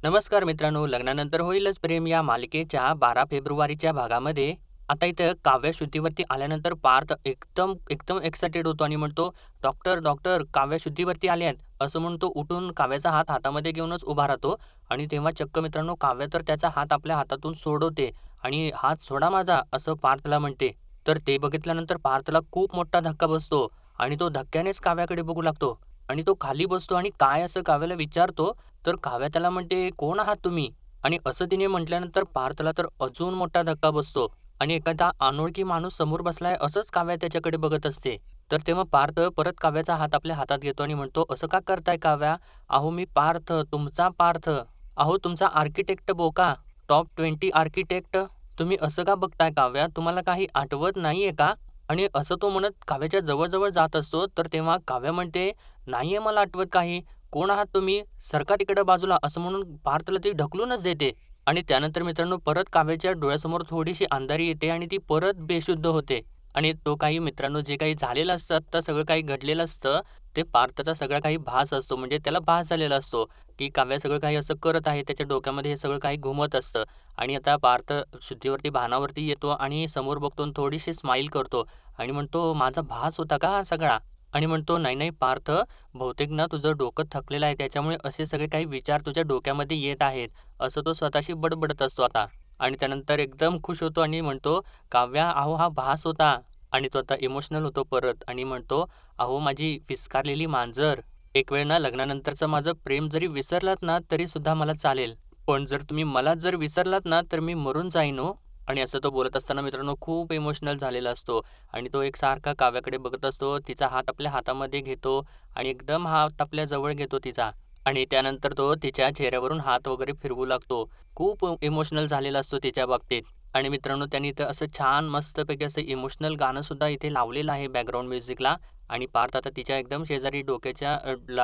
नमस्कार मित्रांनो, लग्नानंतर होईलच प्रेम या मालिकेच्या 12 फेब्रुवारीच्या भागामध्ये आता इथं काव्य शुद्धीवरती आल्यानंतर पार्थ एकदम एकदम एक्साइटेड होतो आणि म्हणतो, "डॉक्टर, डॉक्टर काव्य शुद्धीवरती आल्यात." असं म्हणून तो उठून काव्याचा हात हातामध्ये घेऊनच उभा राहतो आणि तेव्हा चक्क मित्रांनो काव्य तर त्याचा हात आपल्या हातातून सोडवते आणि "हात सोडा माझा," असं पार्थला म्हणते. तर ते बघितल्यानंतर पार्थला खूप मोठा धक्का बसतो आणि तो धक्क्यानेच काव्याकडे बघू लागतो आणि तो खाली बसतो आणि काय असं काव्याला विचारतो तर काव्या त्याला म्हणते, "कोण आहात तुम्ही?" आणि असं तिने म्हटल्यानंतर पार्थला तर अजून मोठा धक्का बसतो आणि एखादा अनोळखी माणूस समोर बसलाय असंच काव्या त्याच्याकडे बघत असते. तर तेव्हा पार्थ परत काव्याचा हात आपल्या हातात घेतो आणि म्हणतो, "असं का करताय काव्या? अहो मी पार्थ, तुमचा पार्थ. अहो तुमचा आर्किटेक्ट बोका, टॉप 20 आर्किटेक्ट. तुम्ही असं का बघताय काव्या? तुम्हाला काही आठवत नाहीये का?" आणि असं तो म्हणत काव्याच्या जवळ जात असतो. तर तेव्हा काव्या म्हणते, "नाहीये मला आठवत काही. कोण आहात तुम्ही? सरका तिकडं बाजूला." असं म्हणून पार्थला ती ढकलूनच देते आणि त्यानंतर मित्रांनो परत काव्याच्या डोळ्यासमोर थोडीशी अंधारी येते आणि ती परत बेशुद्ध होते आणि तो काही मित्रांनो जे काही झालेलं असतं, तर सगळं काही घडलेलं असतं, ते पार्थचा सगळा काही भास असतो. म्हणजे त्याला भास झालेला असतो, की काव्या सगळं काही असं करत आहे. त्याच्या डोक्यामध्ये हे सगळं काही घुमत असतं आणि आता पार्थ शुद्धीवरती भानावरती येतो आणि समोर बघतो आणि थोडीशी स्माईल करतो आणि म्हणतो, "माझा भास होता का हा सगळा?" आणि म्हणतो, "नाही, नाही पार्थ, बहुतेक ना तुझं डोकं थकलेलं आहे त्याच्यामुळे असे सगळे काही विचार तुझ्या डोक्यामध्ये येत आहेत." असं तो स्वतःशी बडबडत असतो आता. आणि त्यानंतर एकदम खुश होतो आणि म्हणतो, "काव्या अहो हा भास होता." आणि तो आता इमोशनल होतो परत आणि म्हणतो, "अहो माझी फिस्कारलेली मांजर, एक वेळ ना लग्नानंतरचं माझं प्रेम जरी विसरलात ना तरीसुद्धा मला चालेल. पण जर तुम्ही मलाच जर विसरलात ना तर मी मरून जाईन हो." आणि असं तो बोलत असताना मित्रांनो खूप इमोशनल झालेला असतो आणि तो एक सारखा काव्याकडे बघत असतो. तिचा हात आपल्या हातामध्ये घेतो आणि एकदम हात आपल्या जवळ घेतो तिचा आणि त्यानंतर तो तिच्या चेहऱ्यावरून हात वगैरे फिरवू लागतो. खूप इमोशनल झालेला असतो तिच्या बाबतीत. आणि मित्रांनो त्यांनी इथं असं छान मस्तपैकी असं इमोशनल गाणंसुद्धा इथे लावलेलं आहे बॅकग्राऊंड म्युझिकला आणि पार्थ आता तिच्या एकदम शेजारी डोक्याच्या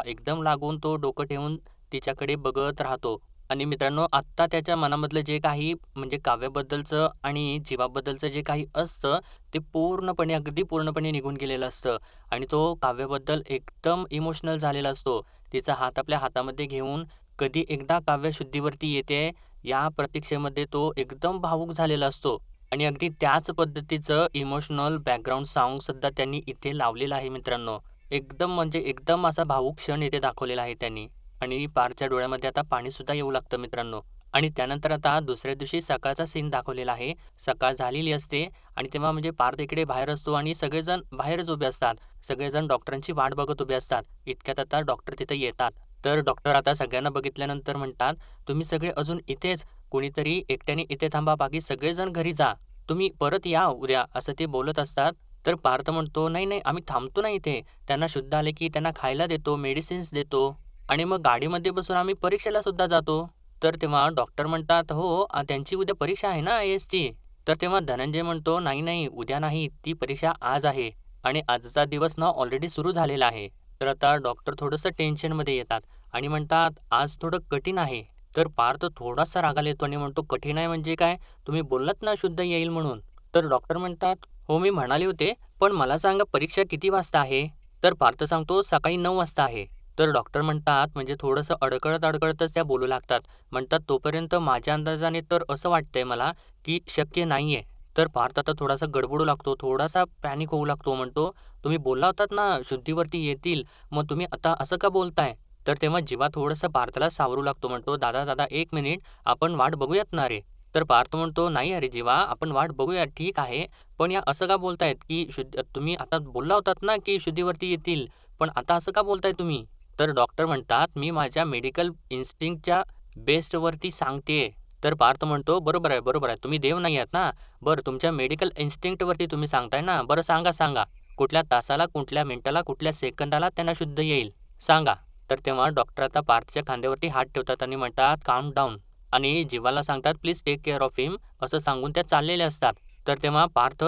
एकदम लागून तो डोकं ठेवून तिच्याकडे बघत राहतो. आणि मित्रांनो आत्ता त्याच्या मनामधलं जे काही म्हणजे काव्याबद्दलचं आणि जीवाबद्दलचं जे काही असतं, ते पूर्णपणे अगदी पूर्णपणे निघून गेलेलं असतं आणि तो काव्याबद्दल एकदम इमोशनल झालेला असतो. तिचा हात आपल्या हातामध्ये घेऊन कधी एकदा काव्य शुद्धीवरती येते या प्रतीक्षेमध्ये तो एकदम भावूक झालेला असतो आणि अगदी त्याच पद्धतीचं इमोशनल बॅकग्राऊंड सॉन्गसुद्धा त्यांनी इथे लावलेलं आहे मित्रांनो. एकदम म्हणजे एकदम असा भावूक क्षण इथे दाखवलेला आहे त्यांनी आणि पारच्या डोळ्यामध्ये आता पाणीसुद्धा येऊ लागतं मित्रांनो. आणि त्यानंतर आता दुसऱ्या दिवशी सकाळचा सीन दाखवलेला आहे. सकाळ झालेली असते आणि तेव्हा म्हणजे पार्थ इकडे बाहेर असतो आणि सगळेजण बाहेरच उभे असतात. सगळेजण डॉक्टरांची वाट बघत उभे असतात. इतक्यात आता डॉक्टर तिथे येतात. तर डॉक्टर आता सगळ्यांना बघितल्यानंतर म्हणतात, "तुम्ही सगळे अजून इथेच, कुणीतरी एकट्याने इथे थांबा, बाकी सगळेजण घरी जा. तुम्ही परत या उद्या." असं ते बोलत असतात. तर पार्थ म्हणतो, "नाही, नाही, आम्ही थांबतो ना इथे. त्यांना शुद्ध आले की त्यांना खायला देतो, मेडिसिन्स देतो आणि मग गाडीमध्ये बसून आम्ही परीक्षेला सुद्धा जातो." तर तेव्हा डॉक्टर म्हणतात, "हो, त्यांची उद्या परीक्षा आहे ना आय-एसची." तर तेव्हा धनंजय म्हणतो, "नाही, नाही, उद्या नाही, ती परीक्षा आज आहे आणि आजचा दिवस ना ऑलरेडी सुरू झालेला आहे." तर आता डॉक्टर थोडंसं टेन्शनमध्ये येतात आणि म्हणतात, "आज थोडं कठीण आहे." तर पार्थ थोडासा रागाला येतो आणि म्हणतो, "कठीण आहे म्हणजे काय? तुम्ही बोललात ना शुद्ध येईल म्हणून." तर डॉक्टर म्हणतात, "हो, मी म्हणाले होते, पण मला सांगा परीक्षा किती वाजता आहे?" तर पार्थ सांगतो, "सकाळी 9 वाजता आहे." तर डॉक्टर म्हणतात, म्हणजे थोडंसं अडकळत-अडकळतच त्या बोलू लागतात. म्हणतात, "तोपर्यंत माझ्या अंदाजाने तर असं वाटतंय मला, की शक्य नाहीये." तर पार्थ आता थोडासा गडबडू लागतो, थोडासा पॅनिक होऊ लागतो. म्हणतो, "तुम्ही बोलला होतात ना शुद्धीवरती येतील, मग तुम्ही आता असं का बोलताय?" तर तेव्हा जीवा थोडंसं पार्थला सावरू लागतो. म्हणतो, "दादा, दादा 1 मिनिट, आपण वाट बघूयात ना रे." तर पार्थ म्हणतो, "नाही अरे जीवा, आपण वाट बघूया ठीक आहे, पण या असं का बोलतायत, की तुम्ही आता बोलला होतात ना, की शुद्धीवरती येतील, पण आता असं का बोलताय तुम्ही?" तर डॉक्टर म्हणतात, "मी माझ्या मेडिकल इन्स्टिंक्टच्या बेस्टवरती सांगतेय." तर पार्थ म्हणतो, "बरोबर आहे, बरोबर आहे. तुम्ही देव नाही आहात ना. बरं तुमच्या मेडिकल इन्स्टिंक्टवरती तुम्ही सांगताय ना. बरं सांगा, सांगा. कुठल्या तासाला, कुठल्या मिनिटाला, कुठल्या सेकंदाला त्यांना शुद्ध येईल? सांगा." तर तेव्हा डॉक्टर आता पार्थच्या खांद्यावरती हात ठेवतात आणि म्हणतात, "काल्म डाऊन." आणि जीवाला सांगतात, "प्लीज टेक केअर ऑफ हिम." असं सांगून त्या चाललेल्या असतात. तर तेव्हा पार्थ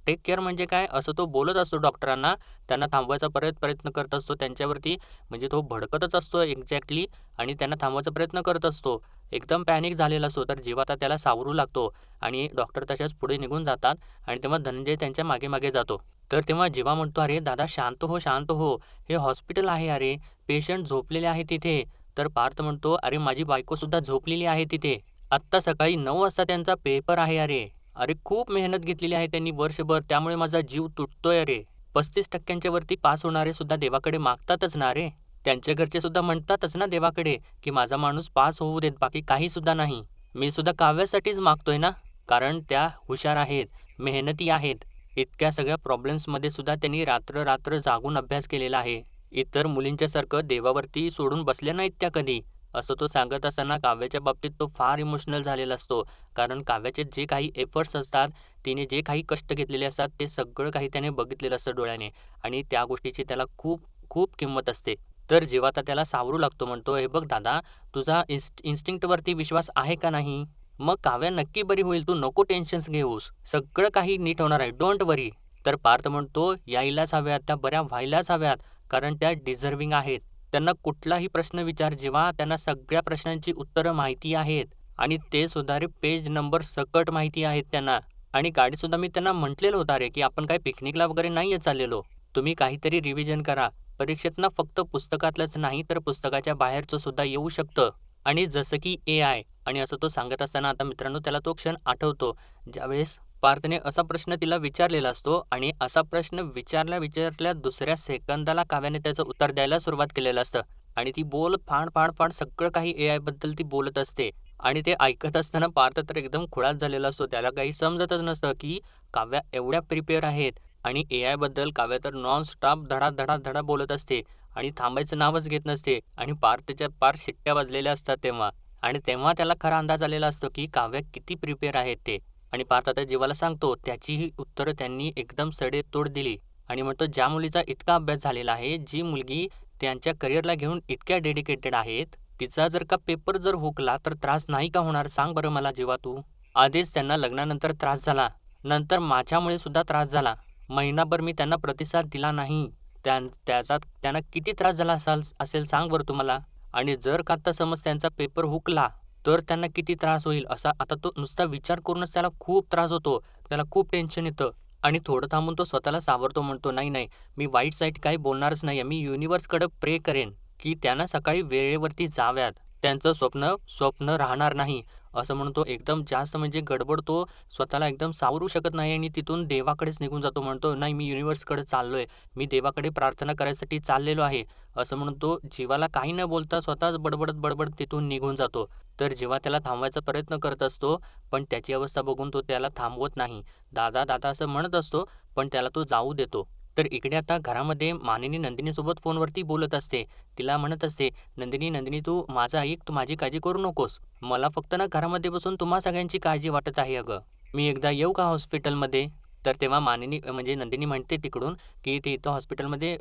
टेक केअर म्हणजे काय असं तो बोलत असतो डॉक्टरांना. त्यांना थांबवायचा प्रयत्न करत असतो त्यांच्यावरती. म्हणजे तो भडकतच असतो एक्झॅक्टली आणि त्यांना थांबवायचा प्रयत्न करत असतो. एकदम पॅनिक झालेला असतो. तर जीव आता त्याला सावरू लागतो आणि डॉक्टर तशाच पुढे निघून जातात आणि तेव्हा धनंजय त्यांच्या मागे-मागे जातो. तर तेव्हा जीवा म्हणतो, "अरे दादा शांत हो, शांत हो. हे हॉस्पिटल आहे अरे. पेशंट झोपलेले आहेत तिथे. तर पार्थ म्हणतो, "अरे माझी बायकोसुद्धा झोपलेली आहे तिथे. आत्ता सकाळी 9 वाजता त्यांचा पेपर आहे अरे. अरे खूप मेहनत घेतलेली आहे त्यांनी वर्षभर, त्यामुळे माझा जीव तुटतोय अरे. 35% वरती पास होणारे सुद्धा देवाकडे मागतातच ना रे. त्यांच्या घरचे सुद्धा म्हणतातच ना देवाकडे, की माझा माणूस पास होऊ देत, बाकी काही सुद्धा नाही. मी सुद्धा काव्यासाठीच मागतोय ना, कारण त्या हुशार आहेत, मेहनती आहेत. इतक्या सगळ्या प्रॉब्लेम्समध्ये सुद्धा त्यांनी रात्र-रात्र जागून अभ्यास केलेला आहे. इतर मुलींच्यासारखं देवावरती सोडून बसल्या नाहीत त्या कधी." असं तो सांगत असताना काव्याच्या बाबतीत तो फार इमोशनल झालेला असतो. कारण काव्याचे जे काही एफर्ट्स असतात, तिने जे काही कष्ट घेतलेले असतात, ते सगळं काही त्याने बघितलेलं असतं डोळ्याने आणि त्या गोष्टीची त्याला खूप खूप किंमत असते. तर जेव्हा आता त्याला सावरू लागतो, म्हणतो, "हे बघ दादा, तुझा इन्स्टिंक्टवरती विश्वास आहे का नाही? मग काव्या नक्की बरी होईल. तू नको टेन्शन्स घेऊस. सगळं काही नीट होणार आहे. डोंट वरी." तर पार्थ म्हणतो, "यायलाच हव्यात, त्या बऱ्या व्हायलाच हव्यात, कारण त्या डिझर्व्हिंग आहेत. त्यांना कुठलाही प्रश्न विचार, जेव्हा त्यांना सगळ्या प्रश्नांची उत्तरं माहिती आहेत आणि ते सुद्धा रे पेज नंबर सकट माहिती आहेत त्यांना. आणि गाडीसुद्धा मी त्यांना म्हटलेलं होतं अरे, की आपण काही पिकनिकला वगैरे नाहीये चाललेलो. तुम्ही काहीतरी रिव्हिजन करा. परीक्षेत ना फक्त पुस्तकातलंच नाही, तर पुस्तकाच्या बाहेरचं सुद्धा येऊ शकतं. आणि जसं की AI." आणि असं तो सांगत असताना आता मित्रांनो त्याला तो क्षण आठवतो, ज्यावेळेस पार्थने असा प्रश्न तिला विचारलेला असतो आणि असा प्रश्न विचारल्या दुसऱ्या सेकंदाला काव्याने त्याचं उत्तर द्यायला सुरुवात केलेलं असतं. आणि ती बोल फाड सगळं काही AI बद्दल ती बोलत असते. आणि ते ऐकत असताना पार्थ तर एकदम खुळाच झालेला असतो. त्याला काही समजतच नसतं, की काव्या एवढ्या प्रिपेअर आहेत आणि AI बद्दल काव्या तर नॉन स्टॉप धडा बोलत असते आणि थांबायचं नावच घेत नसते आणि पार्थच्या पार शिट्ट्या वाजलेल्या असतात तेव्हा. आणि तेव्हा त्याला खरा अंदाज आलेला असतो, की काव्या किती प्रिपेअर आहेत ते. आणि पार्थ आता जीवाला सांगतो, त्याचीही उत्तरं त्यांनी एकदम सडेतोड दिली आणि म्हणतो, "ज्या मुलीचा इतका अभ्यास झालेला आहे, जी मुलगी त्यांच्या करिअरला घेऊन इतक्या डेडिकेटेड आहेत, तिचा जर का पेपर जर हुकला तर त्रास नाही का होणार सांग बरं मला जीवा तू? आधीच त्यांना लग्नानंतर त्रास झाला, नंतर माझ्यामुळे सुद्धा त्रास झाला. महिनाभर मी त्यांना प्रतिसाद दिला नाही. त्याचा त्यांना किती त्रास झाला असेल सांग बरं तू मला? आणि जर का आता समज त्यांचा पेपर हुकला, तर त्यांना किती त्रास होईल?" असा आता तो नुसता विचार करूनच त्याला खूप त्रास होतो. त्याला खूप टेन्शन येतं आणि थोडं थांबून तो स्वतःला सावरतो. म्हणतो, "नाही, नाही, मी वाईट साईड काही बोलणारच नाहीये. मी युनिव्हर्सकडे प्रे करेन, की त्यांना सकाळी वेळेवरती जाव्यात. त्यांचं स्वप्न स्वप्न राहणार नाही." असं म्हणून तो एकदम जास्त म्हणजे गडबड तो स्वतःला एकदम सावरू शकत नाही आणि तिथून देवाकडेच निघून जातो. म्हणतो, "नाही, मी युनिव्हर्सकडे चाललोय. मी देवाकडे प्रार्थना करायसाठी चाललेलो आहे." असं म्हणून तो जीवाला काही न बोलता स्वतःच बडबडत तिथून निघून जातो. तर जेव्हा त्याला थांबवायचा प्रयत्न करत असतो, पण त्याची अवस्था बघून तो त्याला थांबवत नाही. "दादा, दादा" असं म्हणत असतो, पण त्याला तो जाऊ देतो. तर इकडे आता घरामध्ये मानिनी नंदिनीसोबत फोनवरती बोलत असते. तिला म्हणत असते, "नंदिनी, नंदिनी तू माझं ऐक, तू माझी काळजी करू नकोस. मला फक्त ना घरामध्ये बसून तुम्हा सगळ्यांची काळजी वाटत आहे अगं. मी एकदा येऊ का हॉस्पिटलमध्ये?" तर तेव्हा मानिनी म्हणजे नंदिनी म्हणते तिकडून, की ते इथं हॉस्पिटलमध्ये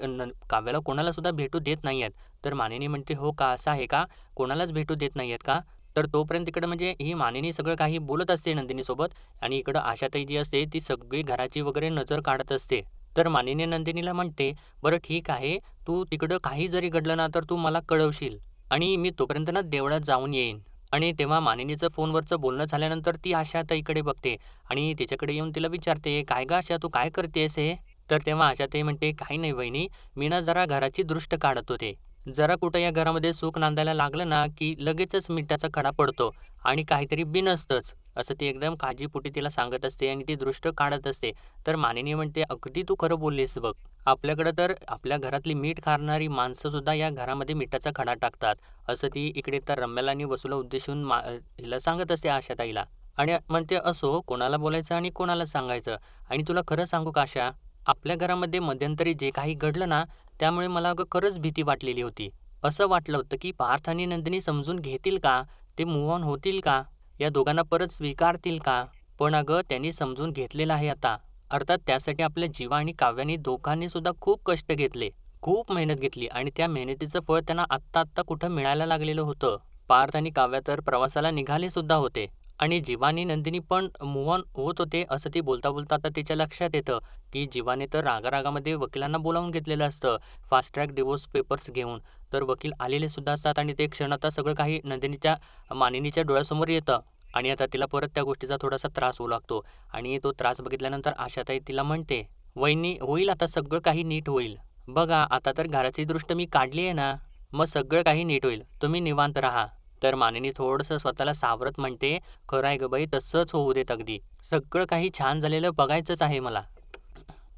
काव्याला कोणाला सुद्धा भेटू देत नाहीयेत. तर मानिनी म्हणते, "हो का? असं आहे का? कोणालाच भेटू देत नाहीयेत का?" तर तोपर्यंत इकडं म्हणजे ही मानिनी सगळं काही बोलत असते नंदिनीसोबत आणि इकडं आशाताई जी असते ती सगळी घराची वगैरे नजर काढत असते. तर मानिनी नंदिनीला म्हणते, "बरं ठीक आहे, तू तिकडं काही जरी घडलं ना तर तू मला कळवशील आणि मी तोपर्यंत ना देवळात जाऊन येईन." आणि तेव्हा मानिनीचं फोनवरचं बोलणं झाल्यानंतर ती आशाताईकडे बघते आणि तिच्याकडे येऊन तिला विचारते, "काय गं आशा, तू काय करतेस हे?" तर तेव्हा आशाताई म्हणते, "काही नाही वहिनी, मी ना जरा घराची दृष्ट काढत होते. जरा कुठं या घरामध्ये सुख नांदायला लागलं ना, की लगेचच मिठाचा खडा पडतो आणि काहीतरी बिनसतंच." असं ती एकदम काळजीपोटी तिला सांगत असते आणि ती दृष्ट काढत असते. तर मानिनी म्हणते, "अगदी तू खरं बोललीस बघ. आपल्याकडं तर आपल्या घरातली मीठ खाणारी माणसंसुद्धा या घरामध्ये मिठाचा खडा टाकतात." असं ती इकडे तर रम्याला आणि वसूला उद्देशून हिला सांगत असते आशाताईला. आणि म्हणते, "असो, कोणाला बोलायचं आणि कोणाला सांगायचं? आणि तुला खरं सांगू का आशा, आपल्या घरामध्ये मध्यंतरी जे काही घडलं ना, त्यामुळे मला अगं खरंच भीती वाटलेली होती. असं वाटलं होतं की पार्थ आणि नंदिनी समजून घेतील का? ते मूव्ह ऑन होतील का? या दोघांना परत स्वीकारतील का? पण अगं त्यांनी समजून घेतलेलं आहे आता. अर्थात त्यासाठी आपल्या जीवा आणि काव्याने दोघांनी सुद्धा खूप कष्ट घेतले. खूप मेहनत घेतली आणि त्या मेहनतीचं फळ त्यांना आत्ता कुठं मिळायला लागलेलं होतं. पार्थ आणि काव्या तर प्रवासाला निघाले सुद्धा होते आणि जीवा आणि नंदिनी पण मूव्ह ऑन होत होते असं ती बोलता आता तिच्या लक्षात येतं, की जीवाने तर रागारागामध्ये वकिलांना बोलावून घेतलेलं असतं फास्ट ट्रॅक डिव्होर्स पेपर्स घेऊन. तर वकील आलेले सुद्धा असतात आणि ते क्षण आता सगळं काही मानिनीच्या डोळ्यासमोर येतं आणि आता तिला परत त्या गोष्टीचा थोडासा त्रास होऊ लागतो आणि तो त्रास बघितल्यानंतर आशाताई तिला म्हणते, "वहिनी, होईल आता सगळं काही नीट होईल. बघा आता तर घराची दृष्ट मी काढली आहे ना, मग सगळं काही नीट होईल, तुम्ही निवांत राहा. तर मानिनी थोडंसं स्वतःला सावरत म्हणते, खरं आहे गं बाई, तसंच होऊ देत अगदी. सगळं काही छान झालेलं बघायचंच आहे मला.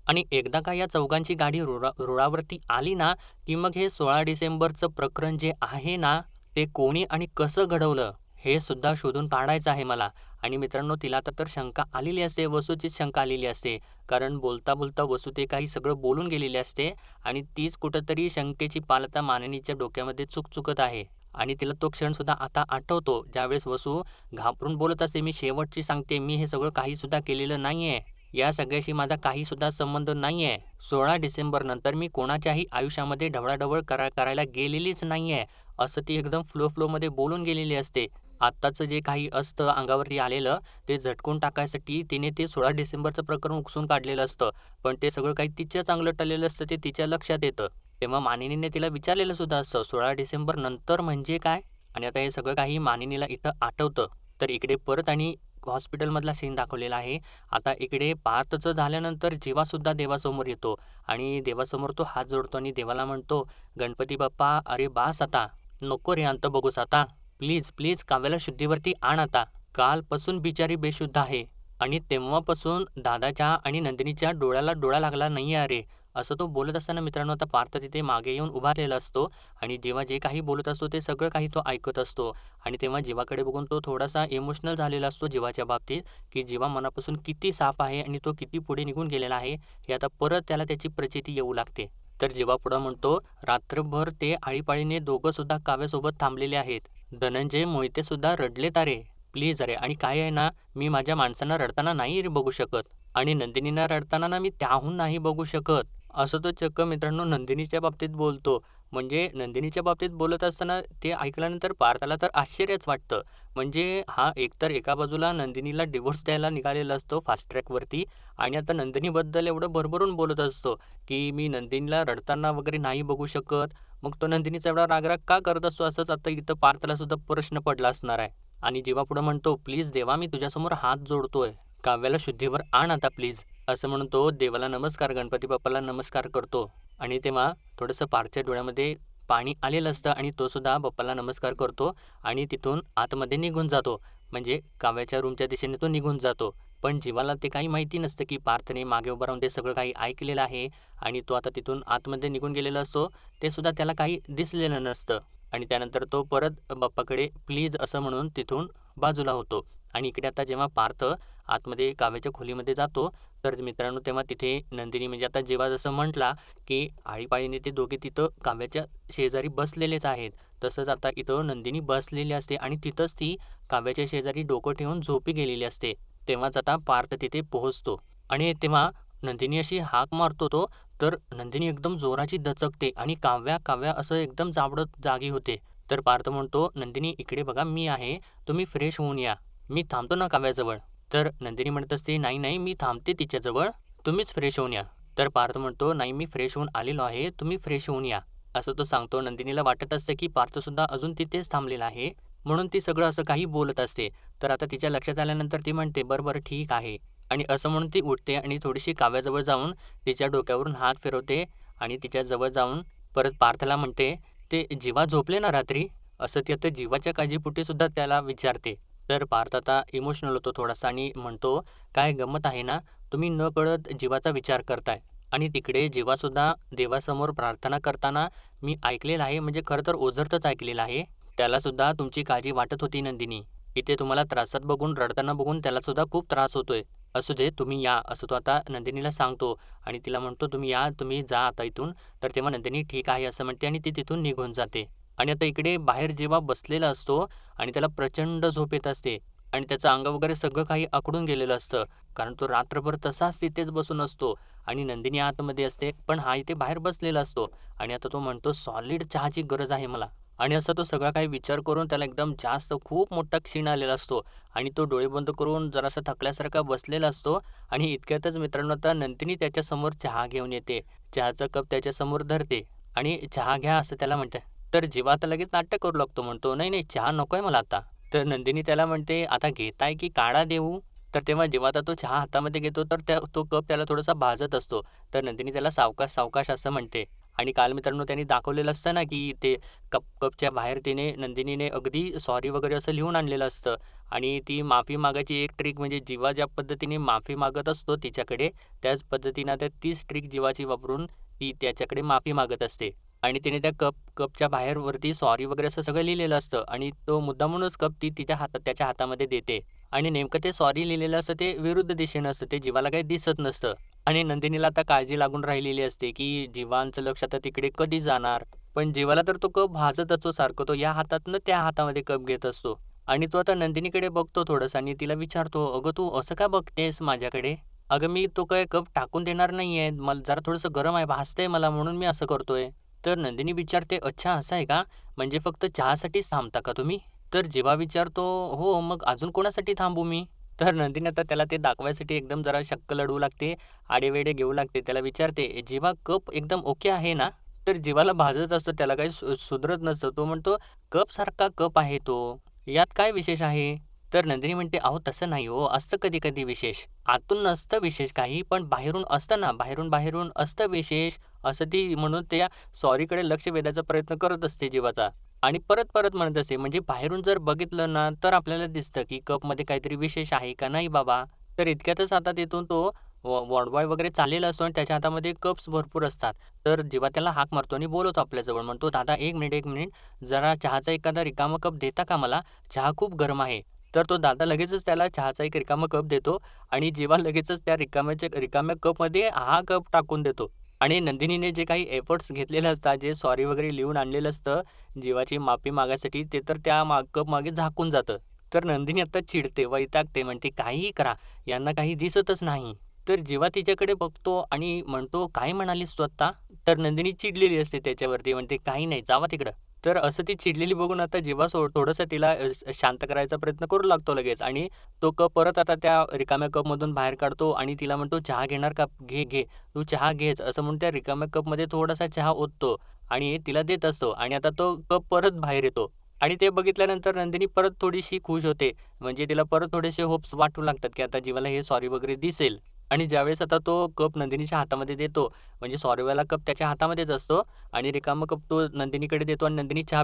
आणि एकदा का या चौघांची गाडी रुळावरती आली ना, की मग हे 16 डिसेंबरचं प्रकरण जे आहे ना, ते कोणी आणि कसं घडवलं, हे सुद्धा शोधून काढायचं आहे मला. आणि मित्रांनो, तिला आता तर शंका आलेली असते, वसूचीच शंका आलेली असते. कारण बोलता-बोलता वसू ते काही सगळं बोलून गेलेली असते आणि तीच कुठेतरी शंकेची पाल आता मानिनीच्या डोक्यामध्ये चुकत आहे. आणि तिला तो क्षणसुद्धा आता आठवतो, ज्यावेळेस वसू घाबरून बोलत असते, "मी शेवटची सांगते, मी हे सगळं काहीसुद्धा केलेलं नाहीये. या सगळ्याशी माझा काहीसुद्धा संबंध नाहीये. 16 डिसेंबरनंतर मी कोणाच्याही आयुष्यामध्ये ढवळाढवळ करायला गेलेलीच नाहीये." असं ती एकदम फ्लोमध्ये बोलून गेलेली असते. आत्ताचं जे काही असतं अंगावरती आलेलं, ते झटकून टाकायसाठी तिने ते 16 डिसेंबरचं प्रकरण उकसून काढलेलं असतं. पण ते सगळं काही तिच्या चांगलं टळलेलं असतं, ते तिच्या लक्षात येतं. तेव्हा मानिनीने तिला विचारलेलं सुद्धा असतं, 16 डिसेंबर नंतर म्हणजे काय? आणि आता हे सगळं काही मानिनीला इथं आठवतं. तर इकडे परत आणि हॉस्पिटलमधला सीन दाखवलेला आहे. आता इकडे पार्थचं झाल्यानंतर जीवासुद्धा देवासमोर येतो आणि देवासमोर तो हात जोडतो आणि देवाला म्हणतो, "गणपती बाप्पा, अरे बास आता. नको रे अंत बघूस आता. प्लीज, प्लीज काव्याला शुद्धीवरती आण आता. कालपासून बिचारी बेशुद्ध आहे आणि तेव्हापासून दादाच्या आणि नंदिनीच्या डोळ्याला डोळा लागला नाहीये अरे." असं तो बोलत असताना मित्रांनो, आता पार्थ तिथे मागे येऊन उभारलेला असतो आणि जेव्हा जे काही बोलत असतो ते सगळं काही तो ऐकत असतो. आणि तेव्हा जीवाकडे बघून तो थोडासा इमोशनल झालेला असतो जीवाच्या बाबतीत, की जीवा मनापासून किती साफ आहे आणि तो किती पुढे निघून गेलेला आहे, हे आता परत त्याला त्याची प्रचिती येऊ लागते. तर जीवा पुढं म्हणतो, "रात्रभर ते आळीपाळीने दोघं सुद्धा काव्यासोबत थांबलेले आहेत. धनंजय मोहिते सुद्धा रडलेत अरे. प्लीज अरे. आणि काय आहे ना, मी माझ्या माणसांना रडताना नाही रे बघू शकत आणि नंदिनींना रडताना ना मी त्याहून नाही बघू शकत." असं तो चक्क मित्रांनो नंदिनीच्या बाबतीत बोलतो. म्हणजे नंदिनीच्या बाबतीत बोलत असताना ते ऐकल्यानंतर पार्थला तर आश्चर्यच वाटतं. म्हणजे हा एकतर एका बाजूला नंदिनीला डिव्होर्स द्यायला निघालेला असतो फास्ट ट्रॅकवरती आणि आता नंदिनीबद्दल एवढं भरभरून बोलत असतो, की मी नंदिनीला रडताना वगैरे नाही बघू शकत. मग तो नंदिनीचा एवढा रागराग का करत असतो, असंच आता इथं पार्थला सुद्धा प्रश्न पडला असणार आहे. आणि जेव्हा पुढे म्हणतो, "प्लीज देवा, मी तुझ्यासमोर हात जोडतोय. काव्याला शुद्धीवर आण आता प्लीज." असं म्हणून तो देवाला नमस्कार, गणपती बाप्पाला नमस्कार करतो. आणि तेव्हा थोडंसं पार्थच्या डोळ्यामध्ये पाणी आलेलं असतं आणि तो सुद्धा बाप्पाला नमस्कार करतो आणि तिथून आतमध्ये निघून जातो. म्हणजे काव्याच्या रूमच्या दिशेने तो निघून जातो. पण जीवाला ते काही माहिती नसतं, की पार्थने मागे उभं राहून ते सगळं काही ऐकलेलं आहे आणि तो आता तिथून आतमध्ये निघून गेलेला असतो. ते सुद्धा त्याला काही दिसलेलं नसतं. आणि त्यानंतर तो परत बाप्पाकडे प्लीज असं म्हणून तिथून बाजूला होतो. आणि इकडे आता जेव्हा पार्थ आतमध्ये काव्याच्या खोलीमध्ये जातो, तर मित्रांनो तेव्हा तिथे नंदिनी म्हणजे आता जेव्हा जसं म्हटला, की आळीपाळीने ते दोघे तिथं काव्याच्या शेजारी बसलेलेच आहेत. तसंच आता इथं नंदिनी बसलेली असते आणि तिथंच ती काव्याच्या शेजारी डोकं ठेवून झोपी गेलेली असते. तेव्हाच आता पार्थ तिथे पोहोचतो आणि तेव्हा नंदिनी अशी हाक मारतो तो, तर नंदिनी एकदम जोराची दचकते आणि काव्या काव्या असं एकदम जावडत जागी होते. तर पार्थ म्हणतो, "नंदिनी इकडे बघा मी आहे, तुम्ही फ्रेश होऊन या. मी थांबतो ना काव्याजवळ." तर नंदिनी म्हणत असते, "नाही नाही, मी थांबते तिच्याजवळ, तुम्हीच फ्रेश होऊन या." तर पार्थ म्हणतो, "नाही, मी फ्रेश होऊन आलेलो आहे, तुम्ही फ्रेश होऊन या." असं तो सांगतो. नंदिनीला वाटत असते की पार्थसुद्धा अजून तिथेच थांबलेला आहे, म्हणून ती सगळं असं काही बोलत असते. तर आता तिच्या लक्षात आल्यानंतर ती म्हणते, "बरं बरं ठीक आहे." आणि असं म्हणून ती उठते आणि थोडीशी काव्याजवळ जाऊन तिच्या डोक्यावरून हात फिरवते आणि तिच्याजवळ जाऊन परत पार्थला म्हणते, "ते जीवा झोपले ना रात्री?" असं ती आता जीवाच्या काळजीपोटी सुद्धा त्याला विचारते. तर पार्थ आता इमोशनल होतो थोडासा आणि म्हणतो, "काय गंमत आहे ना, तुम्ही नकळत जीवाचा विचार करताय." आणि तिकडे जीवासुद्धा देवासमोर प्रार्थना करताना मी ऐकलेलं आहे, म्हणजे खरं तर ओझरतच ऐकलेलं आहे. त्यालासुद्धा तुमची काळजी वाटत होती नंदिनी. इथे तुम्हाला त्रासात बघून, रडताना बघून त्यालासुद्धा खूप त्रास होतोय. असू दे, तुम्ही या, असं तो आता नंदिनीला सांगतो आणि तिला म्हणतो, "तुम्ही या, तुम्ही जा आता इथून." तर तेव्हा नंदिनी ठीक आहे असं म्हणते आणि ती तिथून निघून जाते. आणि आता इकडे बाहेर जेव्हा बसलेला असतो आणि त्याला प्रचंड झोप येत असते आणि त्याचं अंग वगैरे सगळं काही आखडून गेलेलं असतं. कारण तो रात्रभर तसाच तिथेच बसून असतो आणि नंदिनी आतमध्ये असते, पण हा इथे बाहेर बसलेला असतो. आणि आता तो म्हणतो, "सॉलिड चहाची गरज आहे मला." आणि असा तो सगळा काही विचार करून त्याला एकदम जास्त खूप मोठा क्षीण आलेला असतो आणि तो डोळे बंद करून जरासा थकल्यासारखा बसलेला असतो. आणि इतक्यातच मित्रांनो आता नंदिनी त्याच्यासमोर चहा घेऊन येते. चहाचा कप त्याच्यासमोर धरते आणि "चहा घ्या" असं त्याला म्हणते. तर जीवा आता लगेच नाटक करू लागतो. म्हणतो, "नाही, नाही, चहा नकोय मला आता." तर नंदिनी त्याला म्हणते, "आता घेताय की काढा देऊ?" तर तेव्हा जेव्हा आता तो चहा हातामध्ये घेतो, तर तो कप त्याला थोडासा भाजत असतो. तर नंदिनी त्याला सावकाश, सावकाश असं म्हणते आणि काल मित्रांनो त्यांनी दाखवलेलं असतं ना, की ते कपच्या बाहेर नंदिनीने अगदी सॉरी वगैरे असं लिहून आणलेलं असतं आणि ती माफी मागायची एक ट्रिक म्हणजे जीवा ज्या पद्धतीने माफी मागत असतो तिच्याकडे, त्याच पद्धतीनं आता तीच ट्रिक जीवाची वापरून ती त्याच्याकडे माफी मागत असते. आणि तिने त्या कपच्या बाहेर वरती सॉरी वगैरे असं सगळं लिहिलेलं असतं आणि तो मुद्दामूनच कप ती त्याच्या हातामध्ये देते. आणि नेमकं ते सॉरी लिहिलेलं असतं ते विरुद्ध दिशेनं असतं. ते जीवाला काही दिसत नसतं. आणि नंदिनीला आता काळजी लागून राहिलेली असते, की जीवांचं लक्ष आता तिकडे कधी जाणार? पण जीवाला तर तो कप भाजत असतो सारखं. तो या हातातनं त्या हातामध्ये कप घेत असतो. आणि तो आता नंदिनीकडे बघतो थोडंसं आणि तिला विचारतो, "अगं तू असं का बघतेस माझ्याकडे?" "अगं मी तो काय कप टाकून देणार नाहीये. मला जरा थोडंसं गरम आहे, भाजतंय मला म्हणून मी असं करतोय." तर नंदिनी विचारते, "अच्छा असं आहे का? म्हणजे फक्त चहासाठीच थांबता का तुम्ही?" तर जीवा विचारतो, "हो, मग अजून कोणासाठी थांबू मी?" तर नंदिनी आता त्याला ते दाखवायसाठी एकदम जरा शक्कल लढवू लागते, आढेवेढे घेऊ लागते. त्याला विचारते, "जीवा कप एकदम ओके आहे ना?" तर जीवाला भाजत असतं, त्याला काही सुधरत नसतं. तो म्हणतो, "कपसारखा कप आहे तो. यात काय विशेष आहे?" तर नंदिनी म्हणते, "अहो तसं नाही हो, असतं कधी-कधी विशेष. आतून नसतं विशेष काही, पण बाहेरून असतं ना, बाहेरून-बाहेरून असतं विशेष." असं ती म्हणून त्या सॉरीकडे लक्ष वेधायचा प्रयत्न करत असते जीवाचा. आणि परत-परत म्हणत असते, म्हणजे बाहेरून जर बघितलं ना, तर आपल्याला दिसतं की कपमध्ये काहीतरी विशेष आहे का नाही बाबा. तर इतक्यातच आता तिथून तो वॉर्ड बॉय वगैरे चाललेला असतो आणि त्याच्या हातामध्ये कप्स भरपूर असतात. तर जेव्हा त्याला हाक मारतो आणि बोलवतो आपल्याजवळ, म्हणतो, "दादा 1 मिनिट, 1 मिनिट, जरा चहाचा एखादा रिकामा कप देता का मला? चहा खूप गरम आहे." तर तो दादा लगेचच त्याला चहाचा एक रिकामा कप देतो आणि जेव्हा लगेचच त्या रिकाम्या कपमध्ये हा कप टाकून देतो. आणि नंदिनीने जे काही एफर्ट्स घेतलेले असतात, जे सॉरी वगैरे लिहून आणलेलं असतं जीवाची माफी मागायसाठी, ते तर त्या कपमागे झाकून जातं. तर नंदिनी आता चिडते, वैतागते, म्हणते, "काहीही करा, यांना काही दिसतच नाही." तर जीवा तिच्याकडे बघतो आणि म्हणतो, "काय म्हणालीस तू आत्ता?" तर नंदिनी चिडलेली असते त्याच्यावरती, म्हणते, "काही नाही, जावा तिकडं." तर असं ती चिडलेली बघून आता जीवा थोडंसं तिला शांत करायचा प्रयत्न करू लागतो लगेच आणि तो कप परत आता त्या रिकाम्या कपमधून बाहेर काढतो आणि तिला म्हणतो, "चहा घेणार का? घे, घे. तू चहा घेच." असं म्हणून त्या रिकाम्या कपमध्ये थोडासा चहा ओततो आणि तिला देत असतो आणि आता तो कप परत बाहेर येतो आणि ते बघितल्यानंतर नंदिनी परत थोडीशी खुश होते. म्हणजे तिला परत थोडेसे होप्स वाटू लागतात, की आता जीवाला हे सॉरी वगैरे दिसेल आणि ज्यावेळेस आता तो कप नंदिनीच्या हातामध्ये देतो, म्हणजे सॉरीवाला कप त्याच्या हातामध्येच असतो आणि रिकामा कप तो नंदिनीकडे देतो आणि नंदिनी चहा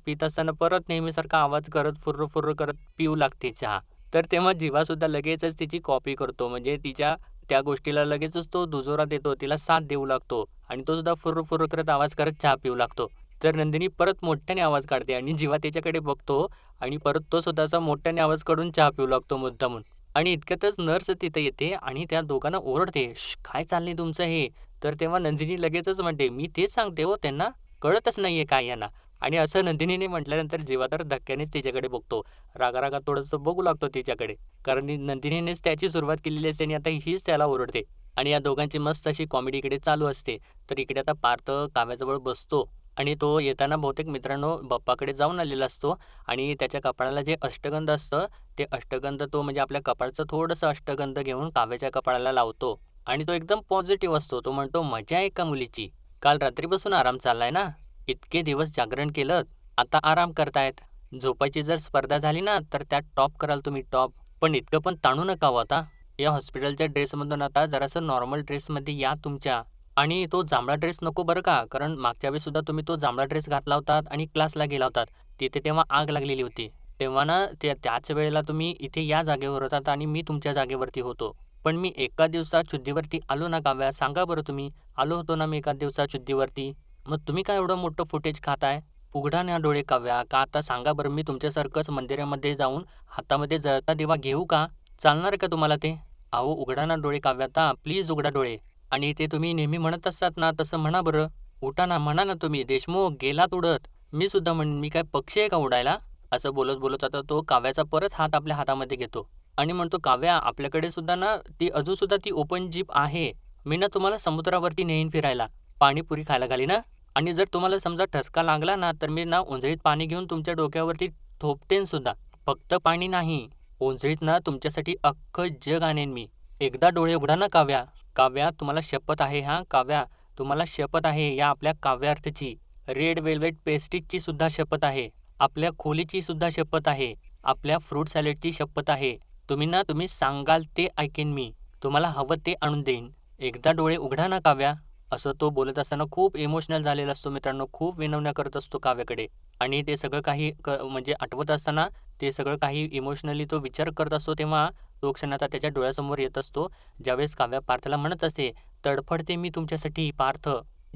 पीत असताना परत नेहमीसारखा आवाज करत फुर्र-फुर्र करत पिऊ लागते चहा. तर तेव्हा जीवासुद्धा लगेचच तिची कॉपी करतो. म्हणजे तिच्या त्या गोष्टीला लगेचच तो दुजोरा देतो, तिला साथ देऊ लागतो आणि तो सुद्धा फुर्र-फुर्र करत आवाज करत चहा पिऊ लागतो. तर नंदिनी परत मोठ्याने आवाज काढते आणि जीवा त्याच्याकडे बघतो आणि परत तो स्वतःचा मोठ्याने आवाज काढून चहा पिऊ लागतो मुद्दामून. आणि इतक्यातच नर्स तिथे येते आणि त्या दोघांना ओरडते, काय चाललंय तुमचं हे?" तर तेव्हा नंदिनी लगेचच म्हणते, "मी तेच सांगते हो त्यांना, कळतच नाहीये काय यांना." आणि असं नंदिनीने म्हटल्यानंतर जीवा तर धक्क्यानेच तिच्याकडे बघतो. रागा-रागात थोडंसं बघू लागतो तिच्याकडे. कारण नंदिनीनेच त्याची सुरुवात केलेली असते आणि आता हीच त्याला ओरडते. आणि या दोघांची मस्त अशी कॉमेडी इकडे चालू असते. तर इकडे आता पार्थ काव्याजवळ बसतो आणि तो येताना बहुतेक मित्रांनो बाप्पाकडे जाऊन आलेला असतो आणि त्याच्या कपाळाला जे अष्टगंध असतं, ते अष्टगंध तो म्हणजे आपल्या कपाळचं थोडंसं अष्टगंध घेऊन काव्याच्या कपाळाला लावतो आणि तो एकदम पॉझिटिव्ह असतो. तो म्हणतो, "मजा आहे का मुलीची? काल रात्रीपासून आराम चाललाय ना? इतके दिवस जागरण केलंत, आता आराम करतायत. झोपायची जर स्पर्धा झाली ना, तर त्यात टॉप कराल तुम्ही टॉप. पण इतकं पण ताणू नका हो आता. या हॉस्पिटलच्या ड्रेसमधून आता जरासं नॉर्मल ड्रेसमध्ये या तुमच्या. आणि तो जांभळा ड्रेस नको बरं का, कारण मागच्या वेळेस सुद्धा तुम्ही तो जांभळा ड्रेस घातला होतात आणि क्लासला गेला होतात. तिथे तेव्हा आग लागलेली होती. तेव्हा ना त्याच वेळेला तुम्ही इथे या जागेवर होतात आणि मी तुमच्या जागेवरती होतो. पण मी एका दिवसात शुद्धीवरती आलो ना काव्या, सांगा बरं तुम्ही? आलो होतो ना मी एका दिवसात शुद्धीवरती? मग तुम्ही काय एवढं मोठं फुटेज खाताय? उघडा ना डोळे काव्या, का आता सांगा बरं मी तुमच्यासारखंच मंदिरामध्ये जाऊन हातामध्ये जळता दिवा घेऊ का? चालणार का तुम्हाला ते? अहो उघडा ना डोळे काव्या आता, प्लीज उघडा डोळे. आणि ते तुम्ही नेहमी म्हणत असतात ना, तसं म्हणा बरं. उठा ना, म्हणा ना तुम्ही, देशमुख गेलात उडत. मी सुद्धा म्हणेन, मी काय पक्षी आहे का उडायला? असं बोलत-बोलत आता तो काव्याचा परत हात आपल्या हातामध्ये घेतो आणि म्हणतो, "काव्या, आपल्याकडे सुद्धा ना ती अजून सुद्धा ती ओपन जीप आहे. मी ना तुम्हाला समुद्रावरती नेईन फिरायला. पाणीपुरी खायला घालीन हां. आणि जर तुम्हाला समजा ठसका लागला ना, तर मी ना ओंजळीत पाणी घेऊन तुमच्या डोक्यावरती थोपटेन सुद्धा. फक्त पाणी नाही, ओंजळीत ना तुमच्यासाठी अख्खं जग आणेन मी. एकदा डोळे उघडा ना काव्या." "काव्या, तुम्हाला शपथ आहे हां, काव्या, तुम्हाला शपथ आहे या आपल्या काव्यार्थची. रेड वेल्वेट पेस्ट्रीजची सुद्धा शपथ आहे. आपल्या खोलीची सुद्धा शपथ आहे. आपल्या फ्रूट सॅलडची शपथ आहे. तुम्ही सांगाल ते ऐकेन मी. तुम्हाला हवं ते आणून देईन. एकदा डोळे उघडा ना काव्या." असं तो बोलत असताना खूप इमोशनल झालेला असतो मित्रांनो. खूप विनवण्या करत असतो काव्याकडे आणि ते सगळं काही म्हणजे आठवत असताना ते सगळं काही इमोशनली तो विचार करत असतो तेव्हा तो क्षण आता त्याच्या डोळ्यासमोर येत असतो. ज्यावेळेस काव्या पार्थला म्हणत असते, "तडफडते मी तुमच्यासाठी पार्थ,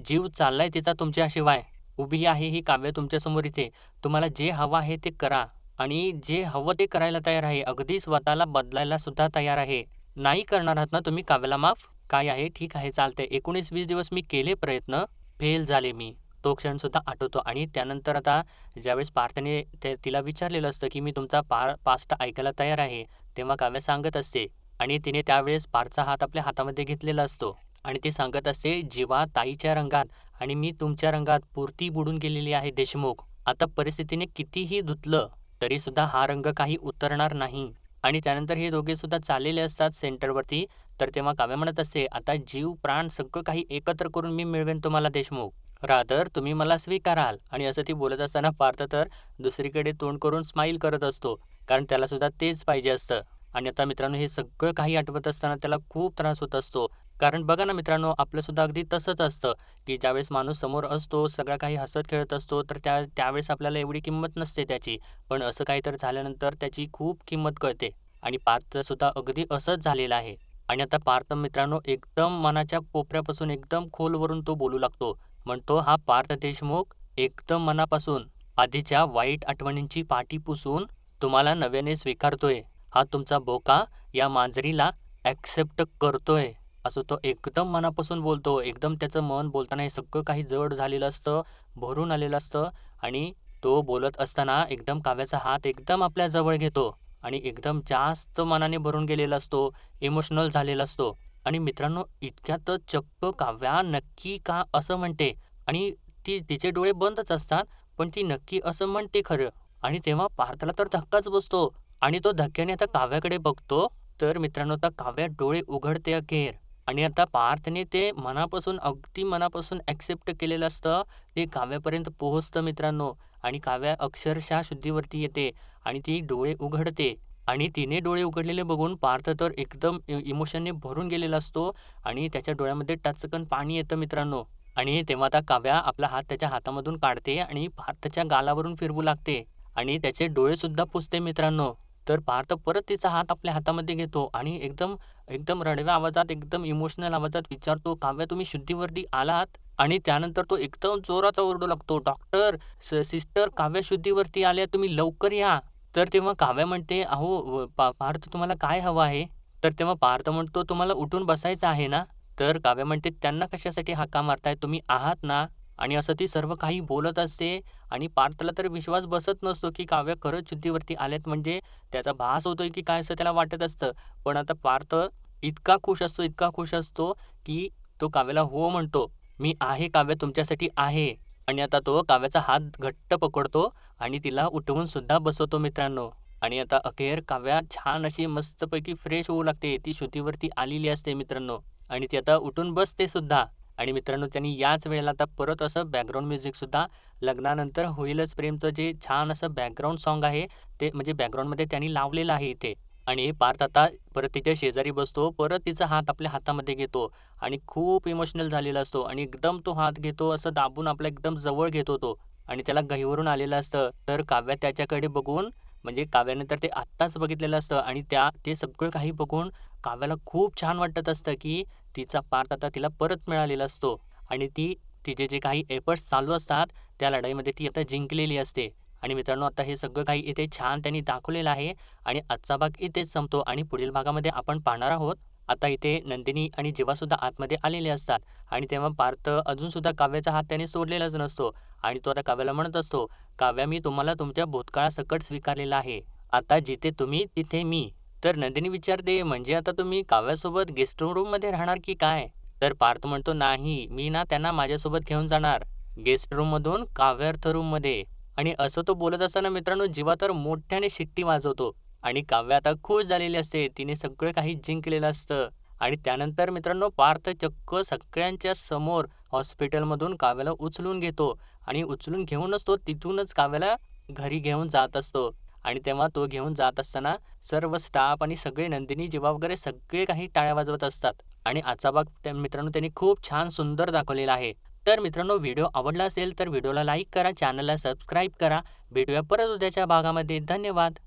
जीव चाललाय तिचा तुमच्याशिवाय. उभी आहे ही काव्य तुमच्यासमोर इथे. तुम्हाला जे हवं आहे ते करा आणि जे हवं ते करायला तयार आहे. अगदी स्वतःला बदलायला सुद्धा तयार आहे. नाही करणार आहात ना तुम्ही काव्याला माफ? काय आहे, ठीक आहे, चालतंय. 19-20 दिवस मी केले प्रयत्न, फेल झाले मी." तो क्षणसुद्धा आठवतो आणि त्यानंतर आता ज्यावेळेस पार्थने तिला विचारलेलं असतं, की "मी तुमचा पास्ट ऐकायला तयार आहे." तेव्हा काव्य सांगत असते आणि तिने त्यावेळेस पार्थचा हात आपल्या हातामध्ये घेतलेला असतो आणि ती सांगत असते, "जीवा ताईच्या रंगात आणि मी तुमच्या रंगात पुरती बुडून गेलेली आहे देशमुख. आता परिस्थितीने कितीही धुतलं, तरीसुद्धा हा रंग काही उतरणार नाही." आणि त्यानंतर हे दोघे सुद्धा चाललेले असतात सेंटरवरती. तर तेव्हा काव्य म्हणत असते, "आता जीव, प्राण सगळं काही एकत्र करून मी मिळवेन तुम्हाला देशमुख. रादर तुम्ही मला स्वीकाराल." आणि असं ती बोलत असताना पार्थ तर दुसरीकडे तोंड करून स्माईल करत असतो. कारण त्याला सुद्धा तेच पाहिजे असतं. आणि आता मित्रांनो हे सगळं काही आठवत असताना त्याला खूप त्रास होत असतो. कारण बघा ना मित्रांनो, आपलं सुद्धा अगदी तसंच असतं, की ज्यावेळेस माणूस समोर असतो, सगळा काही हसत खेळत असतो, तर त्यावेळेस आपल्याला एवढी किंमत नसते त्याची. पण असं काहीतरी झाल्यानंतर त्याची खूप किंमत कळते. आणि पार्थचं सुद्धा अगदी असंच झालेलं आहे. आणि आता पार्थ मित्रांनो एकदम मनाच्या कोपऱ्यापासून एकदम खोलवरून तो बोलू लागतो. म्हणतो, "हा पार्थ देशमुख एकदम मनापासून आधीच्या वाईट आठवणींची पाटी पुसून तुम्हाला नव्याने स्वीकारतोय. हा तुमचा बोका या मांजरीला ॲक्सेप्ट करतोय." असं तो एकदम मनापासून बोलतो. एकदम त्याचं मन बोलताना हे सगळं काही जड झालेलं असतं, भरून आलेलं असतं आणि तो बोलत असताना एकदम काव्याचा हात एकदम आपल्या जवळ घेतो आणि एकदम जास्त मनाने भरून गेलेला असतो, इमोशनल झालेला असतो. आणि मित्रांनो इतक्यातच चक्क काव्या नक्की का असं म्हणते आणि तिचे डोळे बंदच असतात, पण ती नक्की असं म्हणते खरं. आणि तेव्हा पार्थला तर धक्काच बसतो आणि तो धक्क्याने आता काव्याकडे बघतो, तर मित्रांनो आता काव्या डोळे उघडते अखेर. आणि आता पार्थने ते मनापासून, अगदी मनापासून ॲक्सेप्ट केलेलं असतं, ते काव्यापर्यंत पोहोचतं मित्रांनो. आणि काव्या अक्षरशः शुद्धीवरती येते आणि ती डोळे उघडते. आणि तिने डोळे उघडलेले बघून पार्थ तर एकदम इमोशनने भरून गेलेला असतो आणि त्याच्या डोळ्यामध्ये टचकन पाणी येतं मित्रांनो. आणि तेव्हा आता काव्या आपला हात त्याच्या हातामधून काढते आणि पार्थच्या गालावरून फिरवू लागते आणि त्याचे डोळेसुद्धा पुसते मित्रांनो. तर पार्थ परत तिचा हात आपल्या हातामध्ये घेतो आणि एकदम एकदम रडव्या आवाजात, एकदम इमोशनल आवाजात विचारतो, "काव्या तुम्ही शुद्धीवरती आलात?" आणि त्यानंतर तो एकदम जोराचा ओरडू लागतो, "डॉक्टर, सिस्टर काव्या शुद्धीवरती आल्या, तुम्ही लवकर या." तर तेव्हा काव्या म्हणते, "अहो पार्थ तुम्हाला काय हवं आहे?" तर तेव्हा पार्थ म्हणतो, "तुम्हाला उठून बसायचं आहे ना?" तर काव्या म्हणते, "त्यांना कशासाठी हाका मारताय? तुम्ही आहात ना?" आणि असं ती सर्व काही बोलत असते आणि पार्थला तर विश्वास बसत नसतो, की काव्या खरंच शुद्धीवरती आल्यात म्हणजे त्याचा भास होतोय की काय असं त्याला वाटत असतं. पण आता पार्थ इतका खुश असतो, इतका खुश असतो, की तो काव्याला हो म्हणतो. "मी आहे काव्य तुमच्यासाठी आहे." आणि आता तो काव्याचा हात घट्ट पकडतो आणि तिला उठवून सुद्धा बसवतो मित्रांनो. आणि आता अखेर काव्या छान अशी मस्तपैकी फ्रेश होऊ लागते. ती शुद्धीवरती आलेली असते मित्रांनो आणि ती आता उठून बसते सुद्धा. आणि मित्रांनो त्यांनी याच वेळेला आता परत असं बॅकग्राऊंड म्युझिकसुद्धा लग्नानंतर होईलच प्रेमचं जे छान असं बॅकग्राऊंड सॉन्ग आहे, ते म्हणजे बॅकग्राऊंडमध्ये त्यांनी लावलेलं आहे इथे. आणि पार्थ आता परत तिच्या शेजारी बसतो. परत तिचा हात आपल्या हातामध्ये घेतो आणि खूप इमोशनल झालेला असतो आणि एकदम तो हात घेतो, असं दाबून आपल्या एकदम जवळ घेतो तो आणि त्याला गहिवरून आलेलं असतं. तर काव्या त्याच्याकडे बघून म्हणजे काव्याने तर ते आत्ताच बघितलेलं असतं आणि ते सगळं काही बघून काव्याला खूप छान वाटत असतं, की तिचा पार्थ आता तिला परत मिळालेला असतो आणि तिचे जे काही एफर्ट्स चालू असतात, त्या लढाईमध्ये ती आता जिंकलेली असते. आणि मित्रांनो आता हे सगळं काही इथे छान त्यांनी दाखवलेलं आहे आणि आजचा भाग इथेच संपतो आणि पुढील भागामध्ये आपण पाहणार आहोत. आता इथे नंदिनी आणि जीवासुद्धा आतमध्ये आलेले असतात आणि तेव्हा पार्थ अजूनसुद्धा काव्याचा हात त्याने सोडलेलाच नसतो आणि तो आता काव्याला म्हणत असतो, "काव्या मी तुम्हाला तुमच्या भूतकाळासकट स्वीकारलेलं आहे. आता जिथे तुम्ही तिथे मी." तर नंदिनी विचारते, "म्हणजे आता तुम्ही काव्यासोबत गेस्ट रूममध्ये राहणार की काय?" तर पार्थ म्हणतो, "नाही, मी ना त्यांना माझ्यासोबत घेऊन जाणार गेस्ट रूममधून काव्यार्थ रूममध्ये." आणि असं तो बोलत असताना मित्रांनो जीवा तर मोठ्याने शिट्टी वाजवतो आणि काव्य आता खुश झालेली असते. तिने सगळं काही जिंकलेलं असतं आणि त्यानंतर मित्रांनो पार्थ चक्क सगळ्यांच्या समोर हॉस्पिटलमधून काव्याला उचलून घेतो आणि उचलून घेऊनच तो तिथूनच काव्याला घरी घेऊन जात असतो. आणि तेव्हा तो घेऊन जात असताना सर्व स्टाफ आणि सगळे नंदिनी जीवा वगैरे सगळे काही टाळ्या वाजवत असतात आणि आजचा भाग मित्रांनो त्यांनी खूप छान सुंदर दाखवलेला आहे. तर मित्रांनो व्हिडिओ आवडला असेल तर व्हिडिओला लाईक करा, चॅनलला सबस्क्राईब करा. भेटूया परत उद्याच्या भागामध्ये. धन्यवाद.